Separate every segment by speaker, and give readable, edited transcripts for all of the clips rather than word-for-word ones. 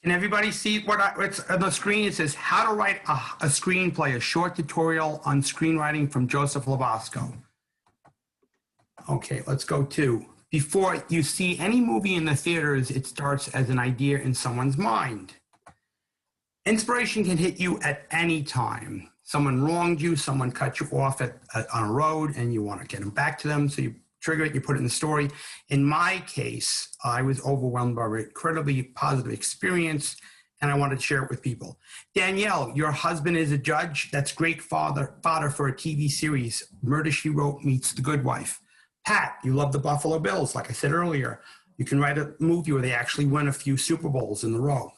Speaker 1: Can everybody see what's on the screen? It says how to write a screenplay, a short tutorial on screenwriting from Joseph Labasco. Okay, let's go to, before you see any movie in the theaters, it starts as an idea in someone's mind. Inspiration can hit you at any time. Someone wronged you, someone cut you off on a road, and you want to get them back to them, so you trigger it, you put it in the story. In my case, I was overwhelmed by an incredibly positive experience, and I wanted to share it with people. Danielle, your husband is a judge. That's great fodder for a TV series. Murder, She Wrote meets The Good Wife. Pat, you love the Buffalo Bills. Like I said earlier, you can write a movie where they actually win a few Super Bowls in a row.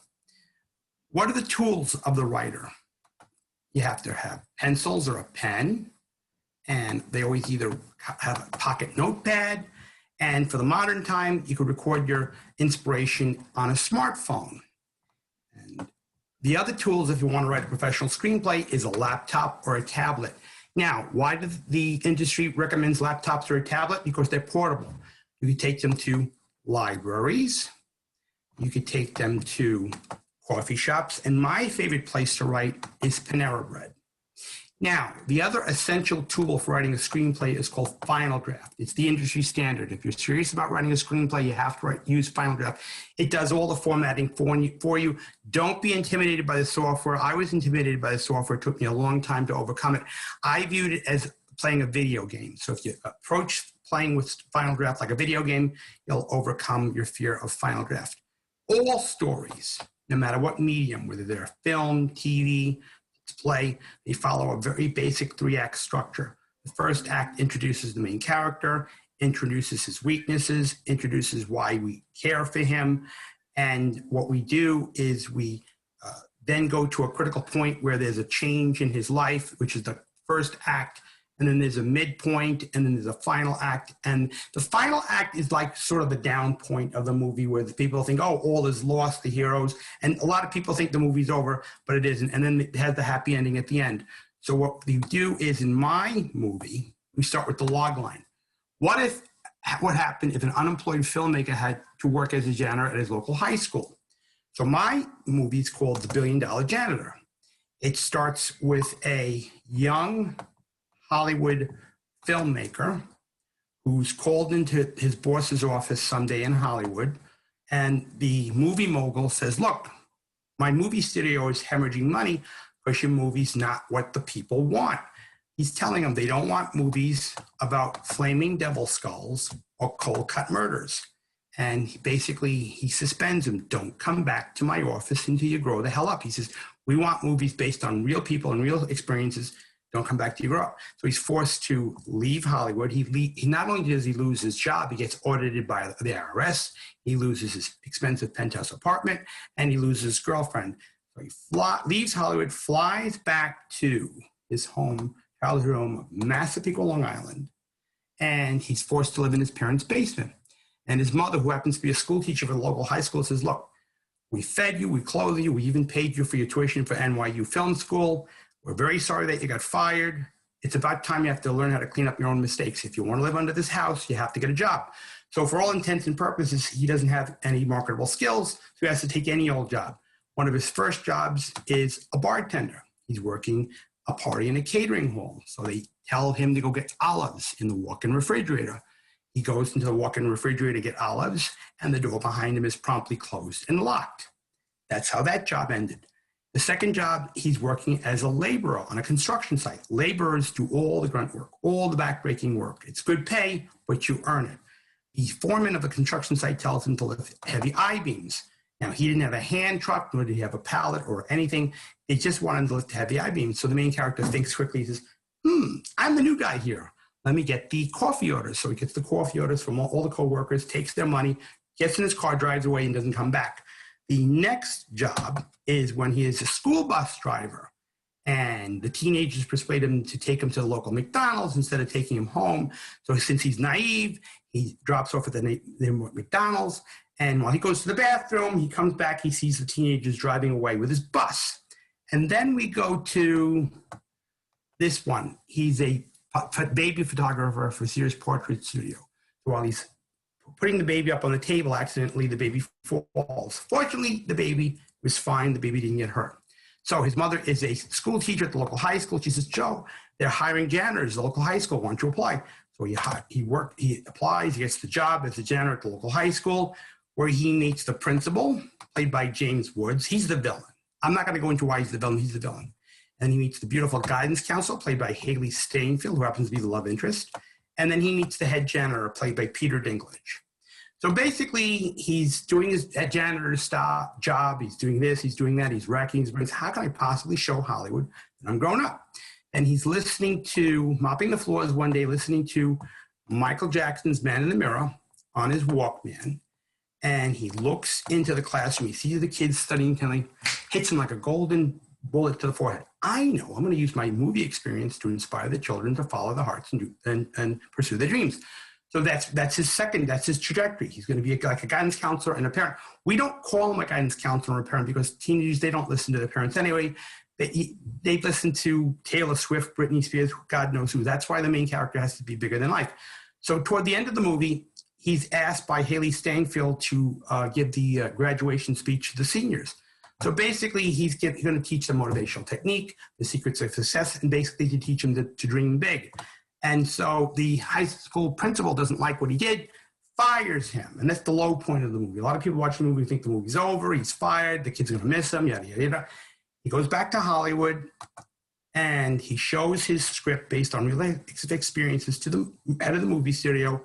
Speaker 1: What are the tools of the writer? You have to have pencils or a pen, and they always either have a pocket notepad, and for the modern time, you could record your inspiration on a smartphone. And the other tools, if you want to write a professional screenplay, is a laptop or a tablet. Now, why does the industry recommends laptops or a tablet? Because they're portable. You could take them to libraries. You could take them to coffee shops. And my favorite place to write is Panera Bread. Now, the other essential tool for writing a screenplay is called Final Draft. It's the industry standard. If you're serious about writing a screenplay, you have to use Final Draft. It does all the formatting for you. Don't be intimidated by the software. I was intimidated by the software. It took me a long time to overcome it. I viewed it as playing a video game. So if you approach playing with Final Draft like a video game, you'll overcome your fear of Final Draft. All stories, no matter what medium, whether they're film, TV, play, they follow a very basic 3-act structure. The first act introduces the main character, introduces his weaknesses, introduces why we care for him, and what we do is we then go to a critical point where there's a change in his life, which is the first act, and then there's a midpoint, and then there's a final act. And the final act is like sort of the down point of the movie where the people think, oh, all is lost, the heroes. And a lot of people think the movie's over, but it isn't. And then it has the happy ending at the end. So what we do is, in my movie, we start with the log line. What happened if an unemployed filmmaker had to work as a janitor at his local high school? So my movie is called The $1 Billion Janitor. It starts with a young Hollywood filmmaker who's called into his boss's office someday in Hollywood, and the movie mogul says, look, my movie studio is hemorrhaging money because your movie's not what the people want. He's telling them they don't want movies about flaming devil skulls or cold cut murders. And he suspends him. Don't come back to my office until you grow the hell up. He says, we want movies based on real people and real experiences. Don't come back to your grow up. So he's forced to leave Hollywood. He not only does he lose his job, he gets audited by the IRS. He loses his expensive penthouse apartment, and he loses his girlfriend. So he leaves Hollywood, flies back to his childhood home of Massapequa, Long Island, and he's forced to live in his parents' basement. And his mother, who happens to be a school teacher for the local high school, says, look, we fed you, we clothed you, we even paid you for your tuition for NYU Film School. We're very sorry that you got fired. It's about time you have to learn how to clean up your own mistakes. If you want to live under this house, you have to get a job. So for all intents and purposes, he doesn't have any marketable skills, so he has to take any old job. One of his first jobs is a bartender. He's working a party in a catering hall. So they tell him to go get olives in the walk-in refrigerator. He goes into the walk-in refrigerator to get olives, and the door behind him is promptly closed and locked. That's how that job ended. The second job, he's working as a laborer on a construction site. Laborers do all the grunt work, all the backbreaking work. It's good pay, but you earn it. The foreman of the construction site tells him to lift heavy I-beams. Now, he didn't have a hand truck, nor did he have a pallet or anything. They just wanted to lift heavy I-beams. So the main character thinks quickly. He says, I'm the new guy here. Let me get the coffee orders. So he gets the coffee orders from all the co-workers, takes their money, gets in his car, drives away, and doesn't come back. The next job is when he is a school bus driver, and the teenagers persuade him to take him to the local McDonald's instead of taking him home. So since he's naive, he drops off at the McDonald's, and while he goes to the bathroom, he comes back, he sees the teenagers driving away with his bus. And then we go to this one. He's a baby photographer for Sears Portrait Studio. So while he's putting the baby up on the table, accidentally the baby falls. Fortunately, the baby was fine. The baby didn't get hurt. So his mother is a school teacher at the local high school. She says, Joe, they're hiring janitors at the local high school. Why don't you apply? So he applies, he gets the job as a janitor at the local high school, where he meets the principal, played by James Woods. He's the villain. I'm not going to go into why he's the villain. He's the villain. And he meets the beautiful guidance counselor, played by Haley Steinfeld, who happens to be the love interest. And then he meets the head janitor, played by Peter Dinklage. So basically, he's doing his janitor's job. He's doing this, he's doing that, he's racking his brains. How can I possibly show Hollywood that I'm grown up? And he's mopping the floors one day, listening to Michael Jackson's Man in the Mirror on his Walkman. And he looks into the classroom. He sees the kids studying, kind of hits him like a golden bullet to the forehead. I know I'm going to use my movie experience to inspire the children to follow their hearts and pursue their dreams. So that's his trajectory. He's going to be like a guidance counselor and a parent. We don't call him a guidance counselor or a parent because teenagers, they don't listen to their parents anyway. They listen to Taylor Swift, Britney Spears, God knows who. That's why the main character has to be bigger than life. So toward the end of the movie, he's asked by Haley Steinfeld to give the graduation speech to the seniors. So basically, he's going to teach them motivational technique, the secrets of success, and basically to teach them to dream big. And so the high school principal doesn't like what he did, fires him. And that's the low point of the movie. A lot of people watch the movie think the movie's over, he's fired, the kid's going to miss him, yada, yada, yada. He goes back to Hollywood, and he shows his script based on real life experiences to the head of the movie studio.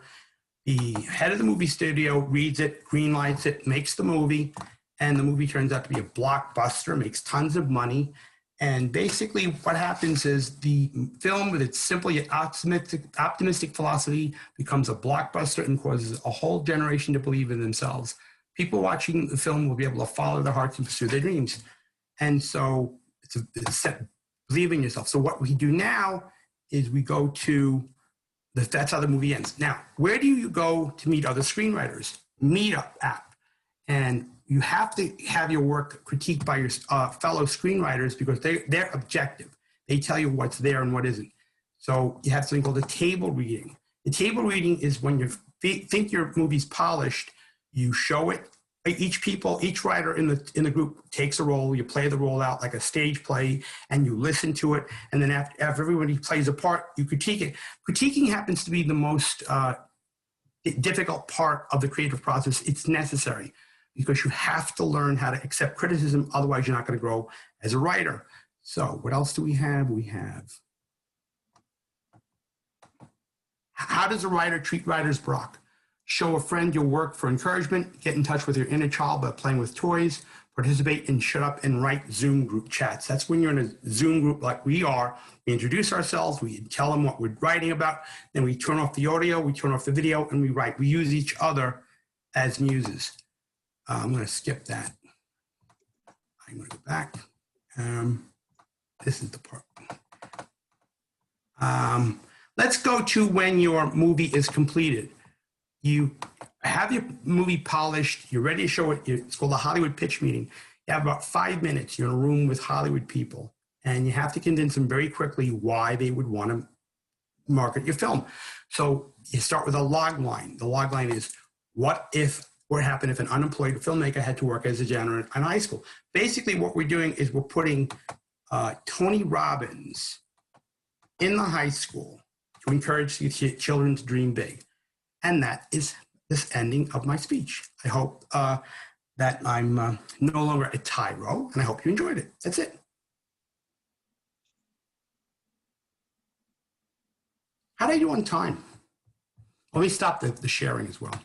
Speaker 1: The head of the movie studio reads it, greenlights it, makes the movie, and the movie turns out to be a blockbuster, makes tons of money. And basically what happens is the film, with its simple yet optimistic philosophy, becomes a blockbuster and causes a whole generation to believe in themselves. People watching the film will be able to follow their hearts and pursue their dreams. And so it's believe in yourself. So what we do now is we go to, that's how the movie ends. Now, where do you go to meet other screenwriters? Meetup app. And you have to have your work critiqued by your fellow screenwriters because they're objective. They tell you what's there and what isn't. So you have something called a table reading. The table reading is when you think your movie's polished, you show it. Each writer in the group takes a role. You play the role out like a stage play, and you listen to it. And then after everybody plays a part, you critique it. Critiquing happens to be the most difficult part of the creative process. It's necessary, because you have to learn how to accept criticism. Otherwise, you're not going to grow as a writer. So what else do we have? We have, how does a writer treat writer's block? Show a friend your work for encouragement. Get in touch with your inner child by playing with toys. Participate in Shut Up and Write Zoom group chats. That's when you're in a Zoom group like we are. We introduce ourselves. We tell them what we're writing about. Then we turn off the audio. We turn off the video, and we write. We use each other as muses. I'm going to skip that. I'm going to go back. This is the part. Let's go to when your movie is completed. You have your movie polished. You're ready to show it. It's called a Hollywood pitch meeting. You have about 5 minutes. You're in a room with Hollywood people, and you have to convince them very quickly why they would want to market your film. So you start with a log line. The log line is, what would happen if an unemployed filmmaker had to work as a janitor in high school? Basically, what we're doing is we're putting Tony Robbins in the high school to encourage the children to dream big. And that is this ending of my speech. I hope that I'm no longer a tyro, and I hope you enjoyed it. That's it. How did I do on time? Let me stop the sharing as well.